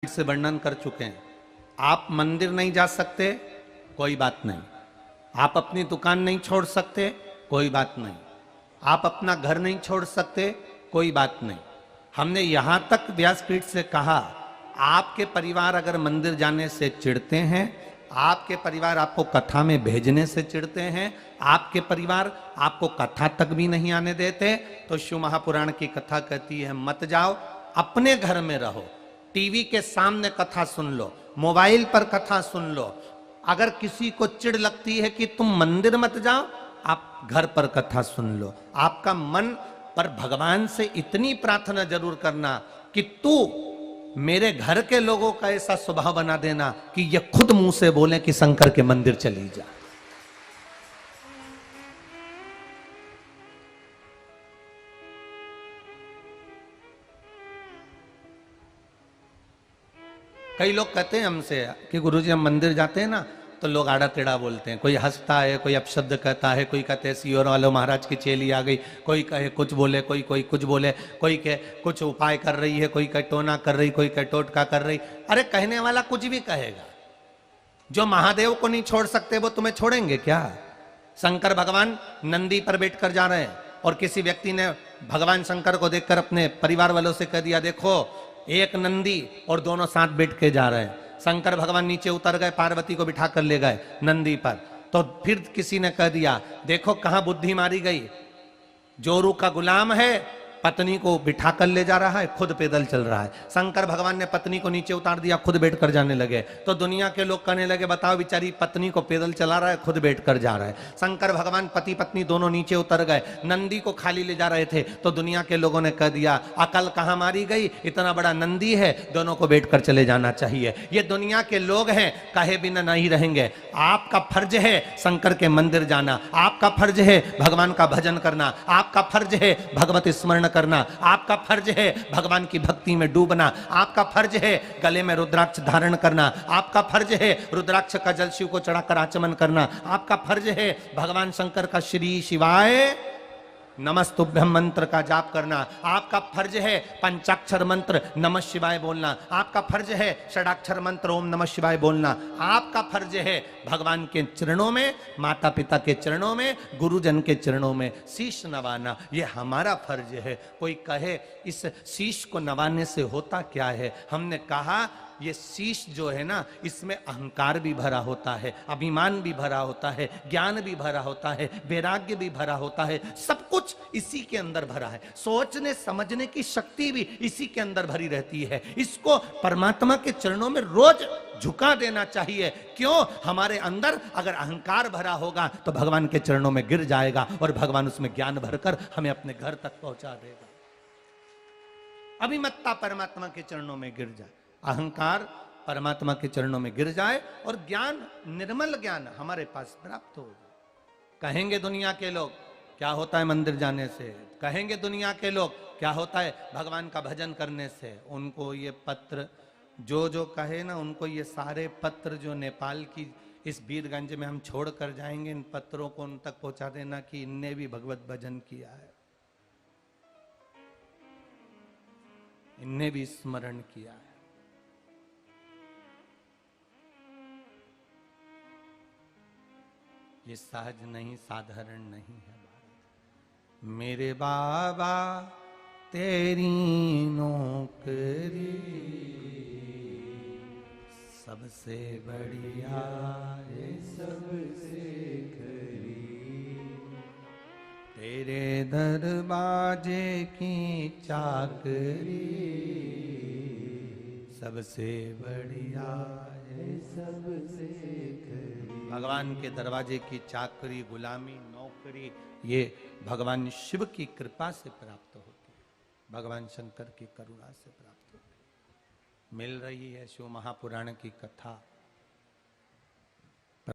से वर्णन कर चुके हैं। आप मंदिर नहीं जा सकते, कोई बात नहीं। आप अपनी दुकान नहीं छोड़ सकते, कोई बात नहीं। आप अपना घर नहीं छोड़ सकते, कोई बात नहीं। हमने यहां तक व्यासपीठ से कहा, आपके परिवार अगर मंदिर जाने से चिढ़ते हैं, आपके परिवार आपको कथा में भेजने से चिढ़ते हैं, आपके परिवार आपको कथा तक भी नहीं आने देते, तो शिव महापुराण की कथा कहती है मत जाओ, अपने घर में रहो। टीवी के सामने कथा सुन लो, मोबाइल पर कथा सुन लो। अगर किसी को चिढ़ लगती है कि तुम मंदिर मत जाओ, आप घर पर कथा सुन लो। आपका मन पर भगवान से इतनी प्रार्थना जरूर करना कि तू मेरे घर के लोगों का ऐसा स्वभाव बना देना कि ये खुद मुंह से बोले कि शंकर के मंदिर चली जा। कई लोग कहते हैं हमसे कि गुरुजी हम मंदिर जाते हैं ना तो लोग आड़ा टेढ़ा बोलते हैं, कोई हंसता है, कोई अपशब्द कहता है, कोई कहते हैं सीओर वालों महाराज की चेली आ गई, कोई कहे कुछ बोले, कोई कुछ बोले, कोई कहे कुछ उपाय कर रही है, कोई कहे टोना कर रही, कोई कहे टोटका कर रही। अरे कहने वाला कुछ भी कहेगा, जो महादेव को नहीं छोड़ सकते वो तुम्हें छोड़ेंगे क्या? शंकर भगवान नंदी पर बैठकर जा रहे हैं और किसी व्यक्ति ने भगवान शंकर को देखकर अपने परिवार वालों से कह दिया, देखो एक नंदी और दोनों साथ बैठ के जा रहे हैं। शंकर भगवान नीचे उतर गए, पार्वती को बिठा कर ले गए नंदी पर। तो फिर किसी ने कह दिया, देखो कहां बुद्धि मारी गई, जोरू का गुलाम है, पत्नी को बिठा कर ले जा रहा है, खुद पैदल चल रहा है। शंकर भगवान ने पत्नी को नीचे उतार दिया, खुद बैठ कर जाने लगे। तो दुनिया के लोग कहने लगे, बताओ बेचारी पत्नी को पैदल चला रहा है, खुद बैठ कर जा रहा है। शंकर भगवान पति पत्नी दोनों नीचे उतर गए, नंदी को खाली ले जा रहे थे। तो दुनिया के लोगों ने कह दिया, अकल कहां मारी गई, इतना बड़ा नंदी है, दोनों को बैठ कर चले जाना चाहिए। ये दुनिया के लोग हैं, कहे बिना नहीं रहेंगे। आपका फर्ज है शंकर के मंदिर जाना, आपका फर्ज है भगवान का भजन करना, आपका फर्ज है भगवत स्मरण करना, आपका फर्ज है भगवान की भक्ति में डूबना, आपका फर्ज है गले में रुद्राक्ष धारण करना, आपका फर्ज है रुद्राक्ष का जल शिव को चढ़ाकर आचमन करना, आपका फर्ज है भगवान शंकर का श्री शिवाय नमस्तुभ्यम मंत्र का जाप करना, आपका फर्ज है पंचाक्षर मंत्र नमः शिवाय बोलना, आपका फर्ज है षडाक्षर मंत्र ओम नमः शिवाय बोलना, आपका फर्ज है भगवान के चरणों में, माता पिता के चरणों में, गुरुजन के चरणों में शीश नवाना, ये हमारा फर्ज है। कोई कहे इस शीश को नवाने से होता क्या है? हमने कहा ये शीश जो है ना, इसमें अहंकार भी भरा होता है, अभिमान भी भरा होता है, ज्ञान भी भरा होता है, वैराग्य भी भरा होता है, सब कुछ इसी के अंदर भरा है। सोचने समझने की शक्ति भी इसी के अंदर भरी रहती है। इसको परमात्मा के चरणों में रोज झुका देना चाहिए। क्यों? हमारे अंदर अगर अहंकार भरा होगा तो भगवान के चरणों में गिर जाएगा और भगवान उसमें ज्ञान भरकर हमें अपने घर तक पहुंचा देगा। अभिमत्ता परमात्मा के चरणों में गिर जाए, अहंकार परमात्मा के चरणों में गिर जाए और ज्ञान, निर्मल ज्ञान हमारे पास प्राप्त हो जाए। कहेंगे दुनिया के लोग क्या होता है मंदिर जाने से, कहेंगे दुनिया के लोग क्या होता है भगवान का भजन करने से। उनको ये पत्र जो कहे ना, उनको ये सारे पत्र जो नेपाल की इस वीरगंज में हम छोड़ कर जाएंगे, इन पत्रों को उन तक पहुंचा देना कि इनने भी भगवत भजन किया है, इनने भी स्मरण किया है। ये सहज नहीं, साधारण नहीं है बात। मेरे बाबा तेरी नौकरी सबसे बढ़िया है, सबसे खरी, तेरे दरवाजे की चाकरी सबसे बढ़िया है, सबसे खरी। भगवान के दरवाजे की चाकरी, गुलामी, नौकरी, ये भगवान शिव की कृपा से प्राप्त होती है, भगवान शंकर की करुणा से प्राप्त होती है। मिल रही है शिव महापुराण की कथा।